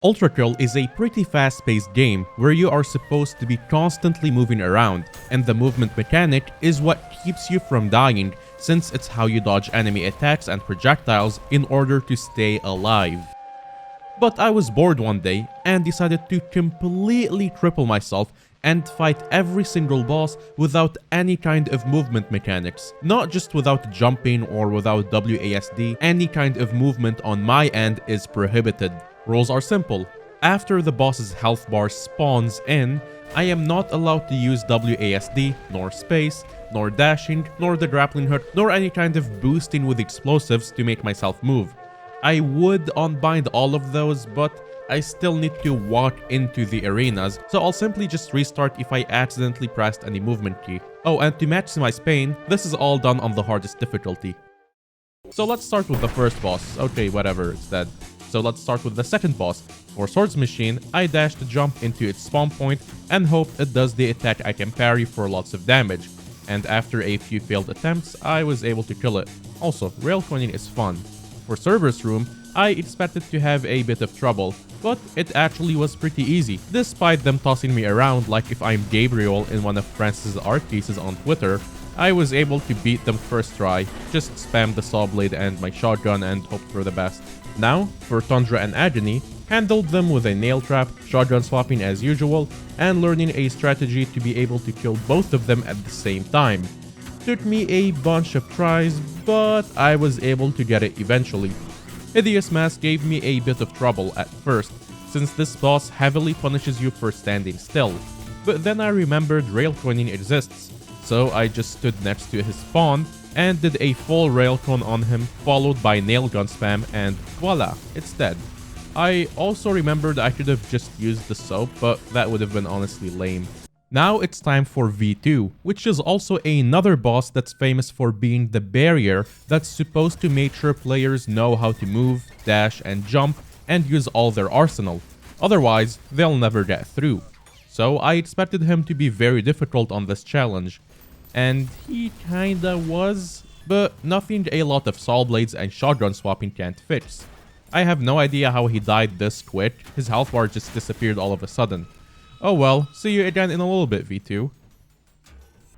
ULTRAKILL is a pretty fast-paced game where you are supposed to be constantly moving around, and the movement mechanic is what keeps you from dying since it's how you dodge enemy attacks and projectiles in order to stay alive. But I was bored one day and decided to completely cripple myself and fight every single boss without any kind of movement mechanics. Not just without jumping or without WASD, any kind of movement on my end is prohibited. Rules are simple. After the boss's health bar spawns in, I am not allowed to use WASD, nor space, nor dashing, nor the grappling hook, nor any kind of boosting with explosives to make myself move. I would unbind all of those, but I still need to walk into the arenas, so I'll simply just restart if I accidentally pressed any movement key. Oh, and to maximize pain, this is all done on the hardest difficulty. So let's start with the first boss. Okay, whatever, it's dead. So let's start with the second boss. For Swords Machine, I dash to jump into its spawn point and hope it does the attack I can parry for lots of damage. And after a few failed attempts, I was able to kill it. Also, rail twinning is fun. For Cerberus Room, I expected to have a bit of trouble, but it actually was pretty easy, despite them tossing me around like if I'm Gabriel in one of Francis' art pieces on Twitter. I was able to beat them first try, just spam the saw blade and my shotgun and hope for the best. Now, for Tundra and Agony, handled them with a nail trap, shotgun swapping as usual, and learning a strategy to be able to kill both of them at the same time. Took me a bunch of tries, but I was able to get it eventually. Hideous Mask gave me a bit of trouble at first, since this boss heavily punishes you for standing still. But then I remembered rail twinning exists, so I just stood next to his spawn and did a full railcon on him, followed by nail gun spam, and voila, it's dead. I also remembered I should have just used the soap, but that would have been honestly lame. Now it's time for V2, which is also another boss that's famous for being the barrier that's supposed to make sure players know how to move, dash, and jump, and use all their arsenal. Otherwise, they'll never get through. So I expected him to be very difficult on this challenge. And he kinda was, but nothing a lot of saw blades and shotgun swapping can't fix. I have no idea how he died this quick, his health bar just disappeared all of a sudden. Oh well, see you again in a little bit, V2.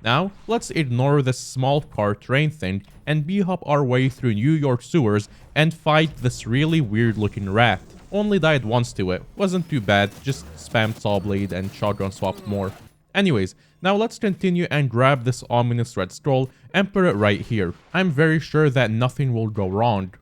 Now, let's ignore this small car train thing and b-hop our way through New York sewers and fight this really weird looking rat. Only died once to it, wasn't too bad, just spammed saw blade and shotgun swapped more. Anyways, now let's continue and grab this ominous red scroll and put it right here. I'm very sure that nothing will go wrong.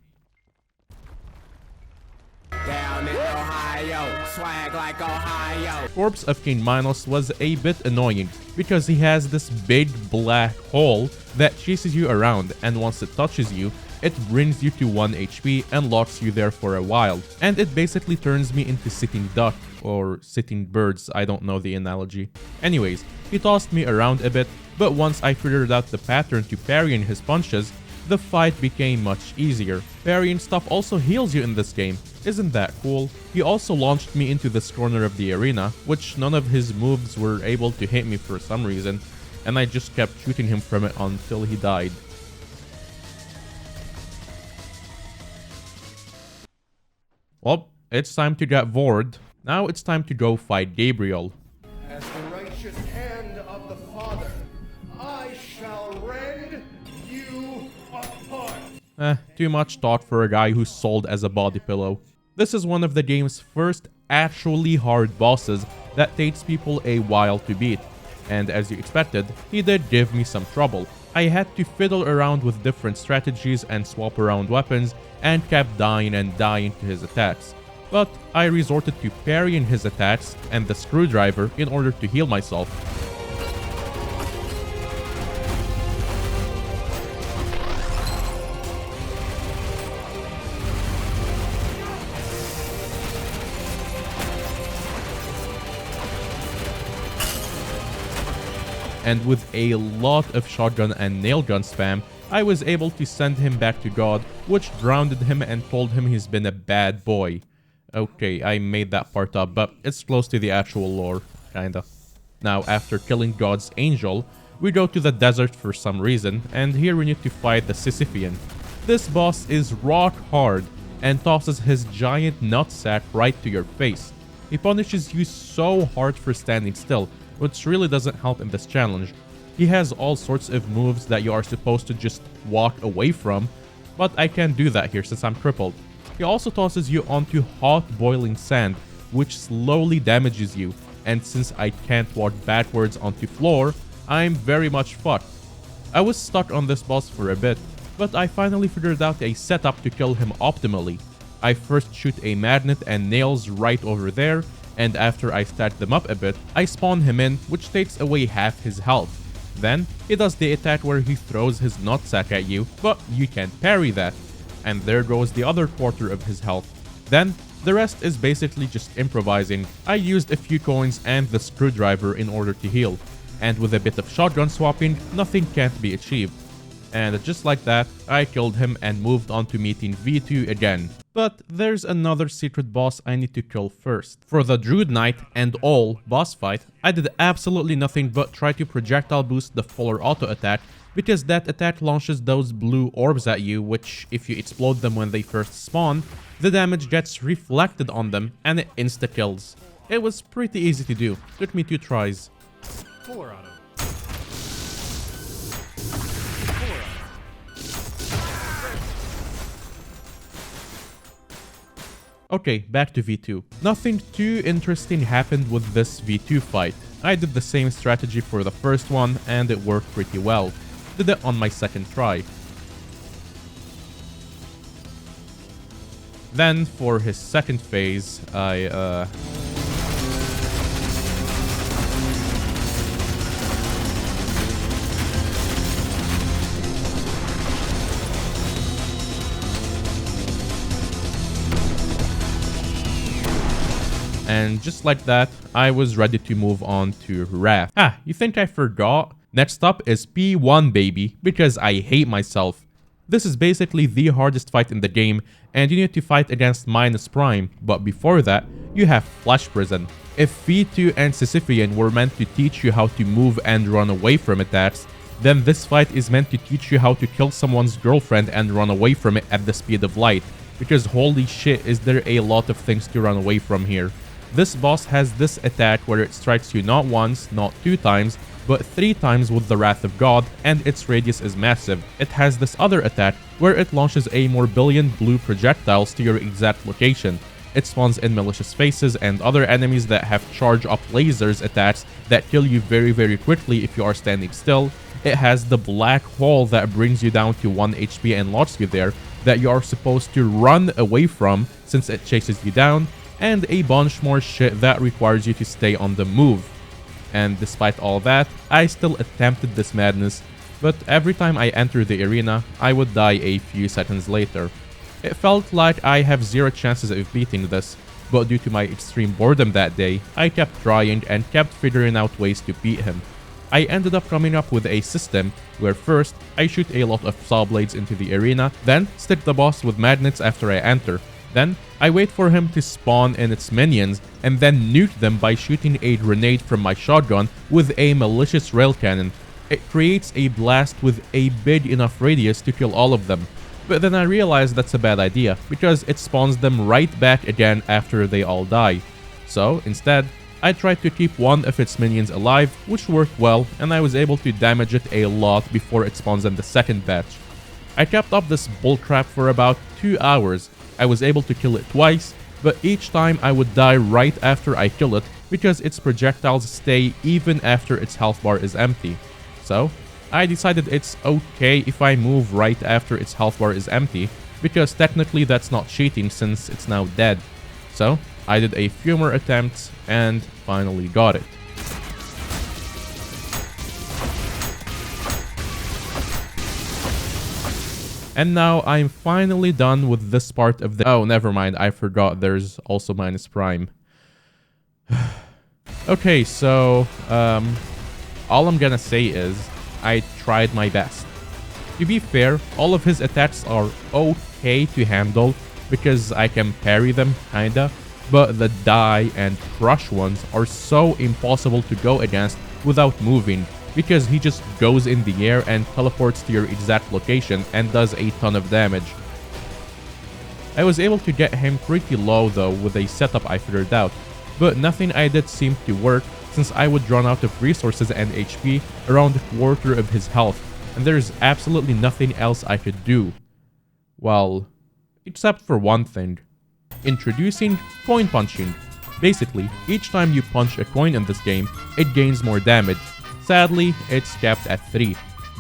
Down in Ohio, swag like Ohio. Corpse of King Minos was a bit annoying because he has this big black hole that chases you around, and once it touches you, it brings you to 1 HP and locks you there for a while. And it basically turns me into sitting duck, or sitting birds, I don't know the analogy. Anyways, he tossed me around a bit, but once I figured out the pattern to parrying his punches, the fight became much easier. Parrying stuff also heals you in this game. Isn't that cool? He also launched me into this corner of the arena, which none of his moves were able to hit me for some reason, and I just kept shooting him from it until he died. Well, it's time to get Vord. Now it's time to go fight Gabriel. As the righteous hand of the Father, I shall rend you apart. Too much thought for a guy who's sold as a body pillow. This is one of the game's first actually hard bosses that takes people a while to beat. And as you expected, he did give me some trouble. I had to fiddle around with different strategies and swap around weapons and kept dying and dying to his attacks. But I resorted to parrying his attacks and the screwdriver in order to heal myself. And with a lot of shotgun and nail gun spam, I was able to send him back to God, which grounded him and told him he's been a bad boy. Okay, I made that part up, but it's close to the actual lore, kinda. Now, after killing God's angel, we go to the desert for some reason, and here we need to fight the Sicipian. This boss is rock hard, and tosses his giant nutsack right to your face. He punishes you so hard for standing still, which really doesn't help in this challenge. He has all sorts of moves that you are supposed to just walk away from, but I can't do that here since I'm crippled. He also tosses you onto hot boiling sand, which slowly damages you, and since I can't walk backwards onto floor, I'm very much fucked. I was stuck on this boss for a bit, but I finally figured out a setup to kill him optimally. I first shoot a magnet and nails right over there, and after I stack them up a bit, I spawn him in, which takes away half his health. Then, he does the attack where he throws his nutsack at you, but you can't parry that. And there goes the other quarter of his health. Then, the rest is basically just improvising. I used a few coins and the screwdriver in order to heal. And with a bit of shotgun swapping, nothing can't be achieved. And just like that, I killed him and moved on to meeting V2 again. But there's another secret boss I need to kill first. For the Druid Knight and all boss fight, I did absolutely nothing but try to projectile boost the fuller auto attack, because that attack launches those blue orbs at you, which if you explode them when they first spawn, the damage gets reflected on them and it insta-kills. It was pretty easy to do, took me 2 tries. Fuller auto. Okay, back to V2. Nothing too interesting happened with this V2 fight. I did the same strategy for the first one and it worked pretty well. Did it on my second try. Then for his second phase, and just like that, I was ready to move on to Wrath. You think I forgot? Next up is P1 baby, because I hate myself. This is basically the hardest fight in the game, and you need to fight against Minus Prime, but before that, you have Flash Prison. If V2 and Sicipian were meant to teach you how to move and run away from attacks, then this fight is meant to teach you how to kill someone's girlfriend and run away from it at the speed of light, because holy shit is there a lot of things to run away from here. This boss has this attack where it strikes you not once, not 2 times, but 3 times with the Wrath of God, and its radius is massive. It has this other attack where it launches a more billion blue projectiles to your exact location. It spawns in malicious faces and other enemies that have charge up lasers attacks that kill you very quickly if you are standing still. It has the black hole that brings you down to 1 HP and locks you there that you are supposed to run away from since it chases you down, and a bunch more shit that requires you to stay on the move. And despite all that, I still attempted this madness, but every time I enter the arena, I would die a few seconds later. It felt like I have 0 chances of beating this, but due to my extreme boredom that day, I kept trying and kept figuring out ways to beat him. I ended up coming up with a system where first, I shoot a lot of saw blades into the arena, then stick the boss with magnets after I enter. Then, I wait for him to spawn in its minions, and then nuke them by shooting a grenade from my shotgun with a malicious rail cannon. It creates a blast with a big enough radius to kill all of them. But then I realized that's a bad idea, because it spawns them right back again after they all die. So, instead, I tried to keep one of its minions alive, which worked well, and I was able to damage it a lot before it spawns in the second batch. I kept up this bullcrap for about 2 hours. I was able to kill it twice, but each time I would die right after I kill it because its projectiles stay even after its health bar is empty. So, I decided it's okay if I move right after its health bar is empty, because technically that's not cheating since it's now dead. So, I did a few more attempts and finally got it. And now I'm finally done with this part of the— oh, never mind, I forgot there's also Minus Prime. Okay, so, all I'm gonna say is, I tried my best. To be fair, all of his attacks are okay to handle, because I can parry them, kinda, but the die and crush ones are so impossible to go against without moving, because he just goes in the air and teleports to your exact location and does a ton of damage. I was able to get him pretty low though with a setup I figured out, but nothing I did seemed to work since I would run out of resources and HP around a quarter of his health, and there's absolutely nothing else I could do. Well, except for one thing. Introducing coin punching. Basically, each time you punch a coin in this game, it gains more damage. Sadly, it's capped at 3.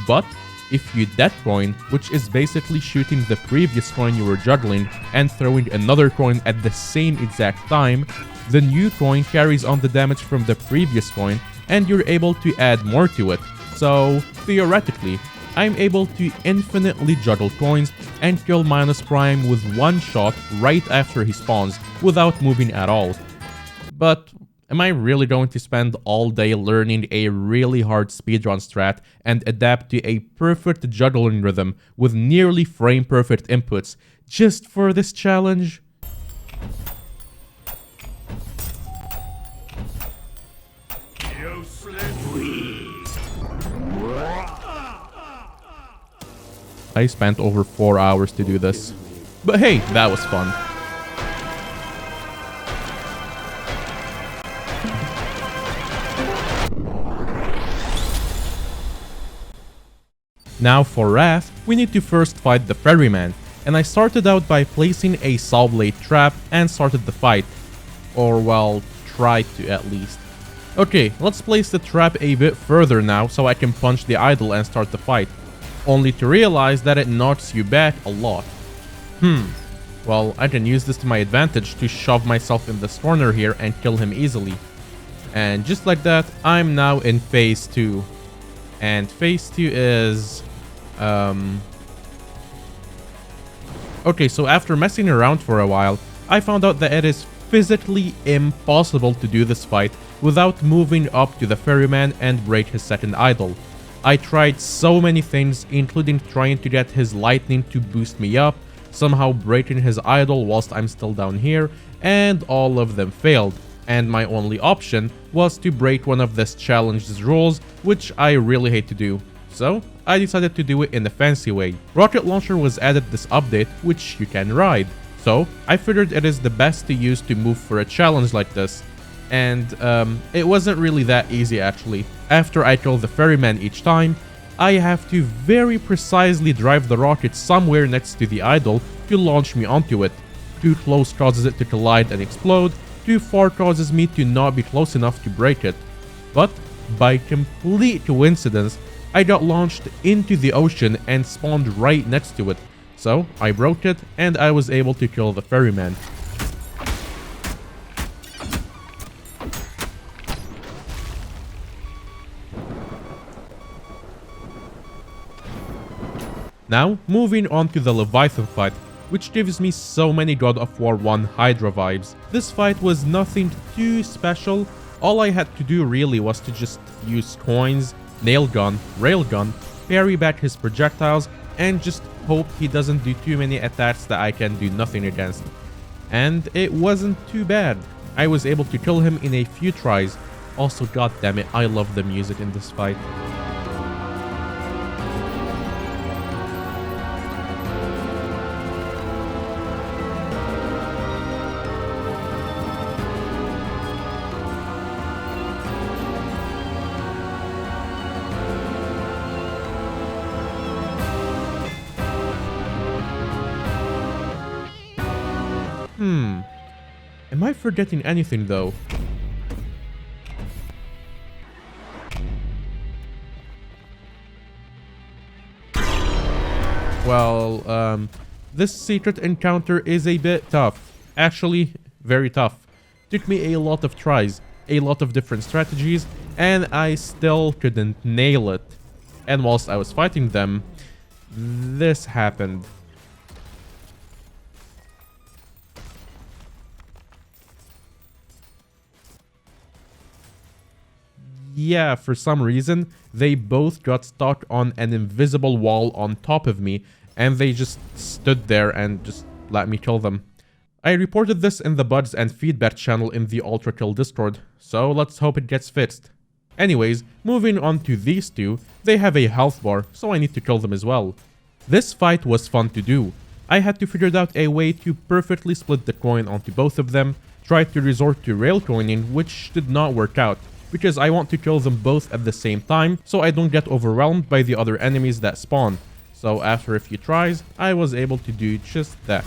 But if you dead coin, which is basically shooting the previous coin you were juggling and throwing another coin at the same exact time, the new coin carries on the damage from the previous coin and you're able to add more to it. So, theoretically, I'm able to infinitely juggle coins and kill Minus Prime with one shot right after he spawns without moving at all. But am I really going to spend all day learning a really hard speedrun strat and adapt to a perfect juggling rhythm with nearly frame-perfect inputs just for this challenge? I spent over 4 hours to do this. But hey, that was fun. Now for Wrath, we need to first fight the ferryman, and I started out by placing a saw blade trap and started the fight. Or well, tried to at least. Okay, let's place the trap a bit further now so I can punch the idol and start the fight. Only to realize that it knocks you back a lot. Well, I can use this to my advantage to shove myself in this corner here and kill him easily. And just like that, I'm now in phase 2. And phase 2 is... Okay, so after messing around for a while, I found out that it is physically impossible to do this fight without moving up to the ferryman and break his second idol. I tried so many things, including trying to get his lightning to boost me up, somehow breaking his idol whilst I'm still down here, and all of them failed. And my only option was to break one of this challenge's rules, which I really hate to do. So, I decided to do it in a fancy way. Rocket Launcher was added this update, which you can ride. So, I figured it is the best to use to move for a challenge like this. And, it wasn't really that easy actually. After I kill the ferryman each time, I have to very precisely drive the rocket somewhere next to the idol to launch me onto it. Too close causes it to collide and explode, too far causes me to not be close enough to break it. But, by complete coincidence, I got launched into the ocean and spawned right next to it. So, I broke it and I was able to kill the ferryman. Now, moving on to the Leviathan fight, which gives me so many God of War 1 Hydra vibes. This fight was nothing too special. All I had to do really was to just use coins, nail gun, railgun, parry back his projectiles, and just hope he doesn't do too many attacks that I can do nothing against. And it wasn't too bad. I was able to kill him in a few tries. Also, goddammit, I love the music in this fight. Am I forgetting anything though? Well, this secret encounter is a bit tough. Actually, very tough. Took me a lot of tries, a lot of different strategies, and I still couldn't nail it. And whilst I was fighting them, this happened. Yeah, for some reason, they both got stuck on an invisible wall on top of me, and they just stood there and just let me kill them. I reported this in the bugs and feedback channel in the ULTRAKILL Discord, so let's hope it gets fixed. Anyways, moving on to these two, they have a health bar, so I need to kill them as well. This fight was fun to do. I had to figure out a way to perfectly split the coin onto both of them, tried to resort to rail coining, which did not work out, because I want to kill them both at the same time so I don't get overwhelmed by the other enemies that spawn. So after a few tries, I was able to do just that.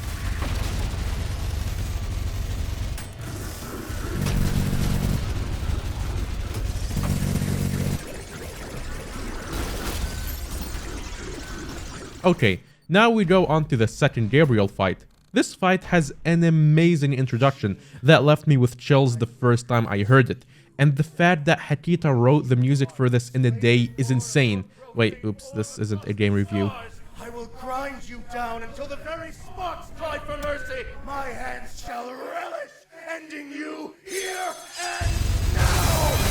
Okay, now we go on to the second Gabriel fight. This fight has an amazing introduction that left me with chills the first time I heard it. And the fact that Hakita wrote the music for this in a day is insane. Wait, oops, this isn't a game review. I will grind you down until the very sparks cry for mercy. My hands shall relish ending you here and now.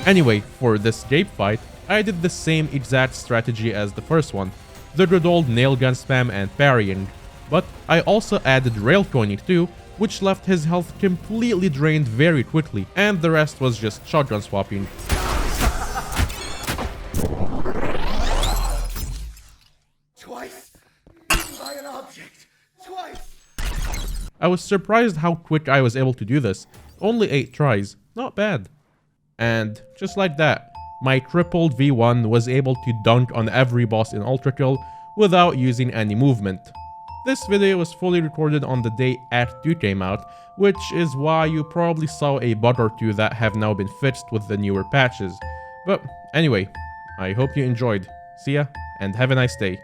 Anyway, for this Gabe fight, I did the same exact strategy as the first one, the good old nail gun spam and parrying, but I also added rail coining too, which left his health completely drained very quickly, and the rest was just shotgun swapping. Twice, by an object, twice. I was surprised how quick I was able to do this, only 8 tries, not bad. And just like that, my tripled V1 was able to dunk on every boss in ULTRAKILL without using any movement. This video was fully recorded on the day Act 2 came out, which is why you probably saw a bug or two that have now been fixed with the newer patches. But anyway, I hope you enjoyed. See ya, and have a nice day.